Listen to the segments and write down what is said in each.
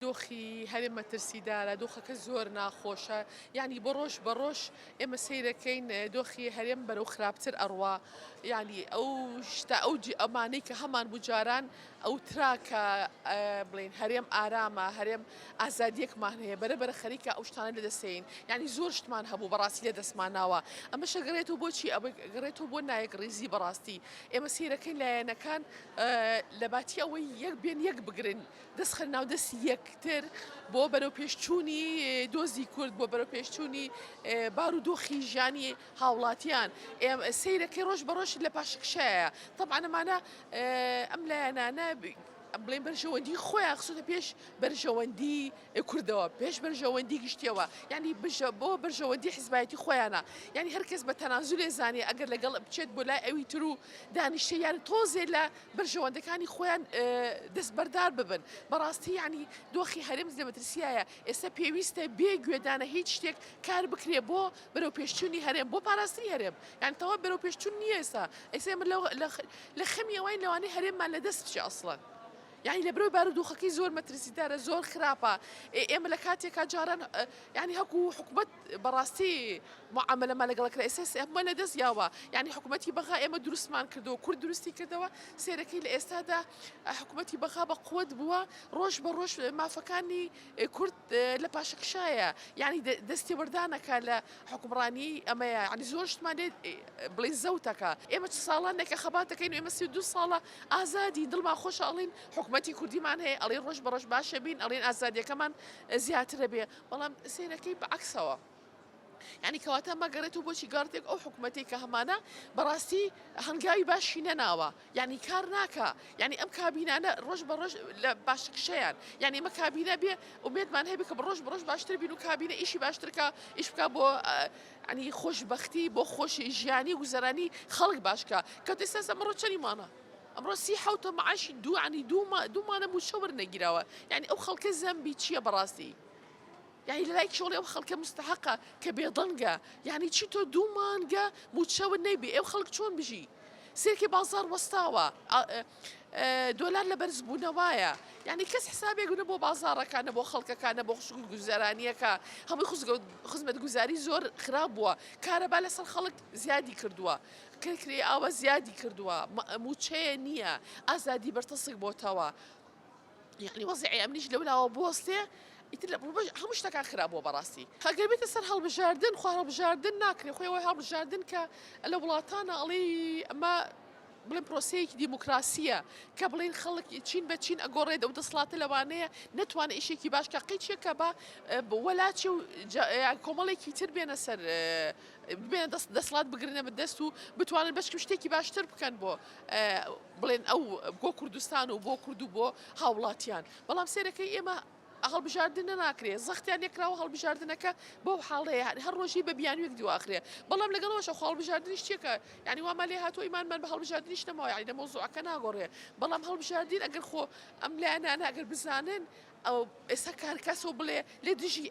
دۆخی هەرێم مەترسیدارە، دۆخەکە زۆر ناخۆشە، یعنی بەڕۆژ بەڕۆژ ئێمە سەیرەکەین دۆخی هەرێم بەرەو خراپتر ئەڕوا، یعنی ئەو شتە ئەمانەی کە هەمان بجاران ئەو تراکە بڵێن هەرێم ئارامە، هەرێم ئازادیەکمان هەیە بەرەبەرە خەریکە ئەو شتانە لەدەستین، یعنی زۆر شتمان هەبوو بەڕاستی لە دەستماناوە، ئەمەشە گەڕێتەوە بۆچی گەڕێتەوە بۆ نایەک ڕێزی بەڕاستی، ئێمە سەیرەکەین لایەنەکان لە باتی ئەوەی یەک بێن یەک بگرن، دەستخە ناو دەستی یەکتر بۆ بەرەو پێشچوونی دۆزی کورد بۆ بەرەو پێشچوونی بارودۆخی ژیانی هاوڵاتیان سەیرەکەی ڕۆژ بەڕۆژ لە پاشکشایە طبعا ئەمانە ئەم لایەنانە بڵێن بەرژەوەندی خۆیان خسوتە پێش بەرژەوەندی کوردەوە پێش بەرژەوەندی گشتیەوە یعنی بۆ بەرژەوەندی حیزبایەتی خۆیانە یعنی هەرکەس بە تەنازولێ زانێ ئەگەر لەگەڵ بچێت بۆ لای ئەوی تر و دانیشتە یان تۆزێ لە بەرژەوەندەکانی خۆیان دەستبەردار ببن بەڕاستی یعنی دۆخی هەرێم زەمەترسیایە ئێستا پێویستە بێ گوێدانە هیچ شتێک کار بکرێ بۆ بەرەو پێشچوونی هەرێم بۆ پاراستنی هەرێم یان تەواو بەرەو پێشچوون نییە ئێستا ئێستا لە خەمی ئەوەی لەوانەی هەرێممان لەدەست بچێ ئەسڵەن یعنی لە بەرەوەی بارودۆخەکەی زۆر مەترسیدارە زۆر خراپە ئێمە لە کاتێکا جاران یعنی هەکو حکوومەت بەڕاستی معاملەمان لەگەڵەکرا ئێستا ئەمە لەدەست یاوە یعنی حکوومەتی بەغا ئێمە دروستمان کردەوە کورد دروستی کردەوە سێرەکەی لە ئێستادا حکوومەتی بەغا بە قووەت بووە ڕۆژ بە ڕۆژ مافەکانی کورد لە پاشەکشایە یعنی دەستی وەردانەکە لە حکومڕانی ئەمەیە ینی زۆر شتمان لێ بڵێن زەوتەکە ئێمە چ ساڵانێکە خەباتەکەین و ئێمە 32 ساڵە ئازادی دڵمان خۆشە ئەڵین حکوومەتی کوردیمان هەیە ئەڵێن ڕۆژ بەڕۆژ باشە بین ئەڵێن ئازادیەکەمان زیاترە بێ بەڵام سێرەکەی بەعکسەوە یعنی کەواتە مەگەڕێتەوە بۆچی گاڕتێک ئەو حکوومەتی کە هەمانە بەڕاستی هەنگاوی باشی نەناوە یعنی کار ناکە یعنی ئەم کابینانە ڕۆژ بە ڕۆژ لە باشکشەیان یعنی ئمە کابینە بێ ومێدمان هەیە کە ڕۆژ بە ڕۆژ باشتر بین و کابینە ئیشی باشترکە ئیش بکە بۆ ینی خۆشبەختی بۆ خۆشی ژیانی گوزەرانی خەڵک باشکە کەوتە ئێستا ئەمڕۆ چەندی مانە ئەمڕۆ 37 معاشی ینی دوومانە موچە وەرنەگیراوە یعنی ئەو خەڵکە زەمبی چییە بەڕاستی یعنی لە لای کێوەڵێ ئەو خەڵکە مستحەقە کە بێدەنگە یعنی چی تۆ دوو مانگە موچەوە نەیبێ ئەو خەڵک چۆن بژی سێرکی بازار وەستاوە دۆلار لە بەرزبوونەوەیە یعنی کەس حسابێک بۆ بازارەکانە بۆ خەڵکەکانە بۆ خوشک گوزارانیەکە هەمووی خزمەت گوزاری زۆر خراپ بووە کارەبا لەسەر خەڵک زیادی کردووە کرێ ئاوە زیادی کردووە موچەیە نییە ئازادی بەرتەسک بۆتەوە یعنی وەزعی ئەمنیش لەولاوە بۆستێ ئیتر هەموو شتەکان خراپبووە بەڕاستی هەگەر بێتە سەر هەڵبژاردن خوا هەڵبژاردن ناکرێ خۆی ئەوەی هەڵبژاردن کە لە وڵاتانە ئەڵێ ئەمە بڵێن پرۆسەیەکی دیموکراسیە کە بڵێن خەڵک چین بە چین ئەگۆڕێت ئەو دەسڵاتە لەوانەیە نەتوانێت ئیشێکی باشکە قیچێکە بە وەلاتی و کۆمەڵێکی تر بێنە سەر بێنە دەسڵات بگرنە بەدەست و بتوانن بەشکم شتێکی باشتر بکەن بۆ بڵێن ئەو بۆ کوردستان و بۆ کورد و بۆ هاوڵاتیان بەڵام سێرەکەی ئێمە هەڵبژاردنە ناکرێ زەختیان یەکراوە هەڵبژاردنەکە بەو حاڵەیە هەر ڕۆژی بە بیانوێک دوواخرێ بەڵام لەگەڵەوەشە هەڵبژاردنیش چێکە ینی وا لێ هاتووە ئیمانمان بە هەڵبژاردنیش نەماوە یعنی لە مۆزوعەکە ناگۆڕێ بەڵام هەڵبژاردن ئەگەر خۆ ئەم لایەنانە ئەگەر بزانن ئەو ئێستا کارکەسەوە بڵێ لێ دژی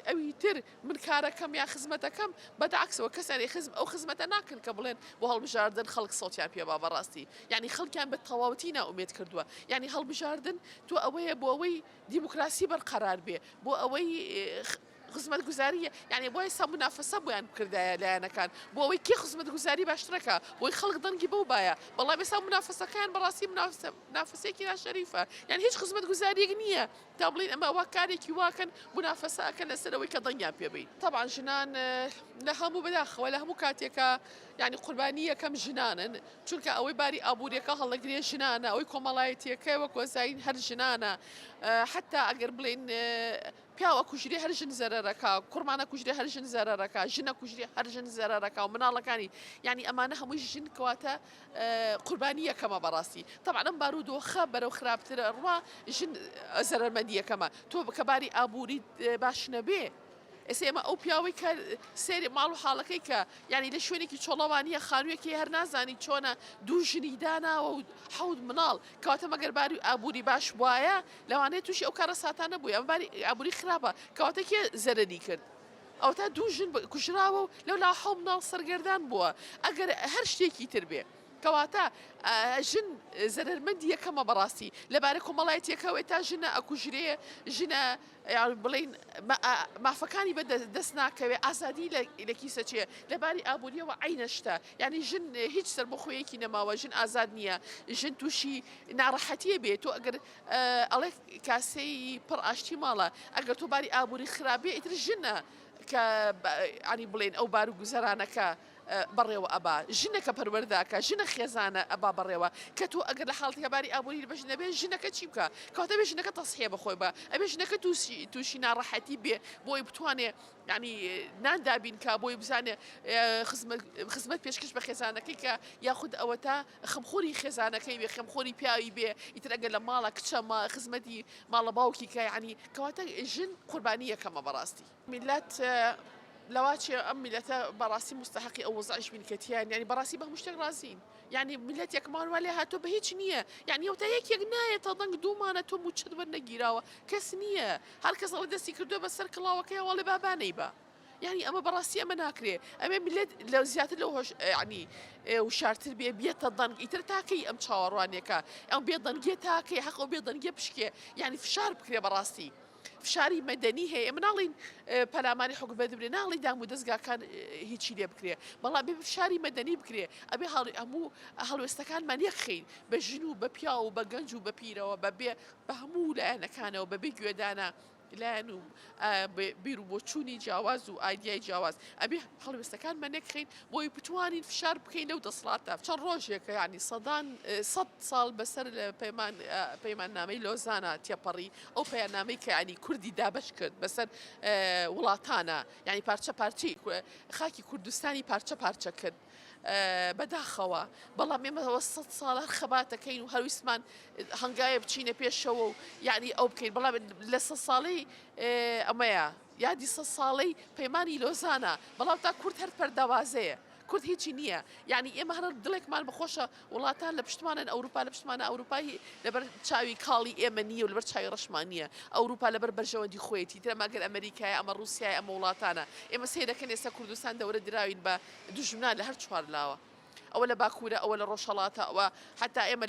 ئەوی تر من کارەکەم یا خزمەتەکەم بەداعکسەوە کەسانی ئەو خزمەتە ناکەن کە بڵێن بۆ هەڵبژاردن خەڵک سەڵتیان پێ با بەڕاستی یعنی خەڵکیان بە تەواوەتی ناومێت کردووە یعنی هەڵبژاردن تۆ ئەوەیە بۆ ئەوەی دیموکراسی بەرقەرار بێ بۆ ئەوەی خزمەت گوزاریە یعنی بۆی سا منافەسە بۆیان کردایە لایەنەکان بۆ ئەوەی کێ خزمەت گوزاری باشترەکە بۆی خەڵک دەنگی بەو باە بەڵام ئێستا منافەسەکان بەڕاستی منافەسێکی ناشەریفە یعنی هیچ خزمەت گوزاریەک نییە تا بڵین ئەمە وا کارێکی واکەن منافەسەکەن لەسەرەوەی کە دەنگیان پێبین طبعا ژنان لە هەموو بەداخەوە لە هەموو کاتێکە یعنی قوربانی یەکەم ژنانن چونکە ئەوەی باری ئابوووریەکە هەڵەگرێ ژنانە ئەوەی کۆمەڵایەتیەکەی وەک وەزاین هەر ژنانە حتا ئەگەر بڵین پیاوە کوژری هەر ژن زەرەرەکە کوڕمانە کوژری هەر ژن زەرەرەکە ژنە کوژری هەر ژن زەرەرەکە و مناڵەکانی یعنی ئەمانە هەمووی ژن کەواتە قوربانی یەکەمە بەڕاستی طبعا ئەم بارودۆخە بەرەو خراپترە ڕوا ژن زەرەرمەندی یەکەمە تۆ کە باری ئابووری باش نەبێ ئێستا ئێمە ئەو پیاوەی کە سێری ماڵ و حاڵەکەی کە یعنی لە شوێنێکی چۆڵەوانیە خانوویەکی هەر نازانی چۆنە دوو ژنی داناوە و حەوت مناڵ کەواتە مەگەر باری ئابووری باش وایە لەوانەیە تووشی ئەو کارە ساتانە بووی ئەم باری ئابووری خراپە کەواتە کێ زەرەری کرد ئەو تا دوو ژن کوژراوە و لەولا حەو مناڵ سەرگەردان بووە ئەگەر هەر شتێکی تر بێ کەواتە ژن زەرمەندی یەکەمە بەڕاستی لەبارەی کۆمەڵایەتیەکەوە تا ژنە ئەکوژرێ ژنە بڵین مافەکانی بە دەست ناکەوێ ئازادی لە کیسە چێ لەباری ئابوووریەوە عینەشتە یعنی ژن هیچ سەربەخۆیەکی نەماوە ژن ئازاد نییە ژن تووشی ناڕەحەتیە بێت تۆ ئەگەر ئەڵێ کاسەی پڕ ئاشتی ماڵە ئەگەر تۆ باری ئابووری خراپێ ئیتر ژنە کە ینی بڵێن ئەو بار و گوزەرانەکە بەڕێوە ئەبا ژنەکە پەروەرداکە ژنە خێزانە ئەبا بەڕێوە کە تۆ ئەگەر لە حاڵتێکە باری ئابووری بەش نەبێ ژنەکە چی بکە کەواتە بێ ژنەکە تەسحێ بەخۆی بە ئەبێ ژنەکە تووشی ناڕەحەتی بێ بۆی بتوانێ ینی ناندابین کا بۆی بزانێ خزمەت پێشکەش بە خێزانەکەی کە یاخود ئەوە تا خەمخۆری خێزانەکەی بێ خەمخۆری پیاوی بێ ئیتر ئەگەر لە ماڵە کچەمە خزمەتی ماڵە باوکی کە ینی کەواتە ژن قوربانی یەکەمە بەڕاستی میلەت لەواچێ ئەم میلەتە بەڕاستی مستحقی ئەو وەزعش بینکەتیان ینی بەڕاستی بە هەموو شتێک رازین ینی میلەتێکمان لێ هاتۆ بە هیچ نییە یعنی ئەو تا یەکێک نایێتە دەنگ دوومانە تۆ موچت وەرنەگیراوە کەس نییە هەر کەس ئەوە دەستی کردووە بەسەر کڵاوەکەی وەڵێ بابانەی بە یعنی ئەمە بەڕاستی ئەمە ناکرێ ئەمێ میلەت لە زیاتر لەو هۆش ینی وشارتر بێ بێتە دەنگ ئیتر تاکەی ئەم چاوەڕوانێکە ئەم بێ دەنگێ تاکەی حەق ئەو بێ دەنگێ پشکێ یعنی فشار بکرێ بەڕاستی فشاری مەدەنی هەیە مناڵین پەلامانی حکومەت بێ ناڵی دام و دەستگاکان هیچی لێ بکرێ بەڵام بێ فشاری مەدەنی بکرێ ئەبێ هەموو هەڵوێستەکانمان یەخین بە ژن و بە پیا و بە گەنج و بە پیرەوە بە هەموو لایەنەکانەوە بەبێ گوێدانە لایەن و بیر و بۆچوونی جیاواز و ئایدیای جیاواز ئەبێ هەڵوێستەکانمان نەکخین بۆی بتوانین فشار بکەین لەو دەسڵاتە چەند ڕۆژێکە ینی سەد ساڵ بەسەر پەیماننامەی لۆزانە تێپەڕی ئەو پەیامنامەی کە ینی کوردی دابش کرد بەسەر وڵاتانە ینی پارچە پارچەی خاکی کوردستانی پارچە پارچە کرد بەداخەوە بەڵام ئێمەەوە 100 ساڵ هەر خەباتەکەین و هەرویسمان هەنگایە بچینە پێشەوە و یعنی ئەو بکەین بەڵام لە 100 ساڵەی ئەمەیە یادی 100 ساڵەی پەیمانی لۆزانە بەڵام تا کورد هەر پەردەوازەیە کورد هیچی نییە یعنی ئێمە هەر دڵێکمان بخۆشە وڵاتان لە پشتمانن ئەوروپا لە پشتمانە ئەوروپایی لەبەر چاوی کاڵی ئێمە نییە و لەبەر چاوی ڕەشمان نییە ئەوروپا لەبەر بەرژەوەندی خۆیەتی ترە ماگەر ئەمریکای ئەمە رووسای ئەمە وڵاتانە ئێمە سێدەکەن ئێستا کوردستان دەورە دراوین بە دوژمنان لە هەر چوار لاوە ئەوە لە باکوورە ئەوە لە ڕۆژهەڵاتە ئەوە حتا ئێمە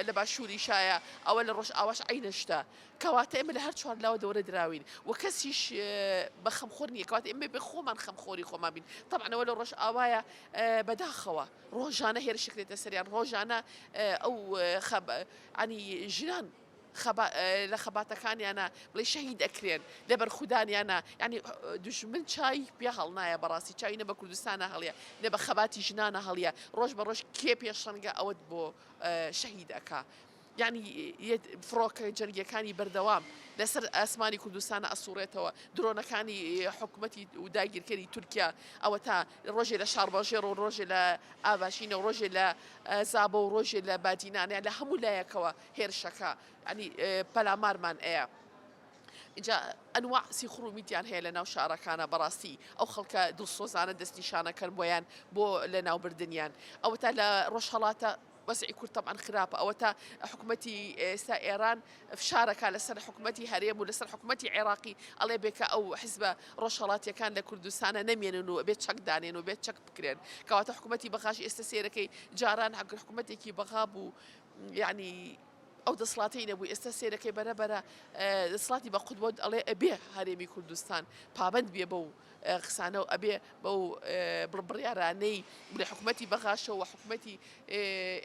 لە باشووری شایە ئەوە لە ڕۆژ ئاواش عینەشتە کەواتە ئێمە لە هەر چوار لاوە دەورە دراوین و کەسیش بە خەمخۆر نییە کەواتە ئێمە بێ خۆمان خەمخۆری خۆمان بین طبعا ئەوە لە ڕۆژ ئاوایە بەداخەوە ڕۆژانە هێرشکرێتە سەریان ڕۆژانە ئەو ینی ژنان لە خەباتەکانیانە بڵێ شەهید ئەکرێن لەبەر خوددانیانە ینی دوژمن چای پێ هەڵ نایە بەڕاستی چاوی نە بە کوردستانە هەڵیە نە بە خەباتی ژنانە هەڵیە ڕۆژ بە ڕۆژ کێ پێشەنگە ئەوەت بۆ شەهید ئەکا یعنی فڕۆکە جەنگیەکانی بەردەوام لەسەر ئاسمانی کوردستانە ئەسوڕێتەوە درۆنەکانی حکوومەتی و داگیرکەری تورکیا ئەوە تا ڕۆژێ لە شارباژێر و ڕۆژێ لە ئاباشینە و ڕۆژێ لە زابە و ڕۆژێ لە بادینانە لە هەموو لایەکەوە هێرشەکە ینی پەلامارمان ئەیە اینجا ئەنواع سیخڕومیتیان هەیە لە ناو شارەکانە بەڕاستی ئەو خەڵکە دڵسۆزانە دەستنیشانەکەن بۆیان بۆ لە ناوبردنیان ئەوە تا لە ڕۆژهەڵاتە وەزعی کورد طبعا خراپە ئەوە تا حکوومەتی ئێستا ئێران فشارەکە لەسەر حکوومەتی هەرێم و لەسەر حکوومەتی عێراقی ئەڵێ بێکە ئەو حیزبە ڕۆژهەڵاتیەکان لە کوردستانە نەمێنن و بێت چەک دانێن و بێت چەک بکرێن کەواتە حکوومەتی بەغاش ئێستا سێرەکەی جاران هەگەر حکوومەتێکی بەغا بوو یعنی ئەو دەسڵاتی نەبووی ئێستا سێرەکەی بەرەبەرە دەسڵاتی بە قوت بۆ ئەڵێ ئەبێ هەرێمی کوردستان پابند بێ بەو قسانە و ئەبێ بەو بڕیارانەی بڵێ حکوومەتی بەغاشەوە حکوومەتی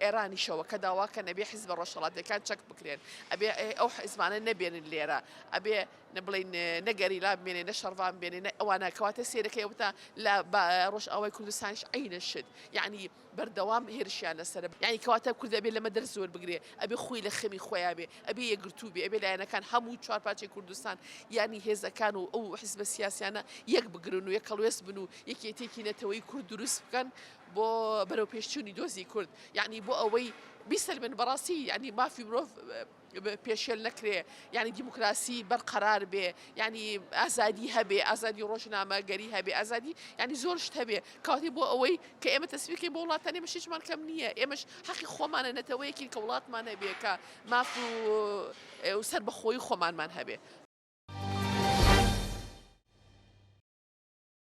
ئێرانیشەوە کە داواکە نەبێ حیزبە ڕۆژهەڵاتیەکان چەک بکرێن ئەبێ ئەو حیزبانە نەبێنن لێرە ئەبێ بڵین نەگەری لا بمێنێ نە شەڕوان بێنێ ئەوانە کەواتە سێرەکەی ئەوتە لە ڕۆژ ئەوەی کوردستانش عینە شت یعنی بەردەوام هێرشیان لەسەر یعنی کەواتە کورد ئەبێ لەمە دەر زۆر بگرێ ئەبێ خۆی لە خەمی خۆیان بێ ئەبێ یەکگرتوو بێ ئەبێ لایەنەکان هەموو چوار پارچەی کوردستان ینی هێزەکان و ئەو حیزبە سیاسیانە یەک بگرن و یەکەڵوێست بن و یەکێتێکی نەتەوەی کورد دروست بکەن بۆ بەرەو پێشچوونی دۆزی کورد یعنی بۆ ئەوەی بیسەلمن بەڕاستی ینی مافی مرۆڤ پێشێل نەکرێ ینی دیموکراسی بەرقەرار بێ ینی ئازادی هەبێ ئازادی ڕۆژنامەگەری هەبێ ئازادی ینی زۆر شت هەبێ کاتی بۆ ئەوەی کە ئێمە تەسبیقی بۆ وڵاتان ئێمە هیچمان کەم نییە ئێمەش حەقی خۆمانە نەتەوەیەکی کە وڵاتمان هەبێ کە ماف و سەر بەخۆی خۆمانمان هەبێ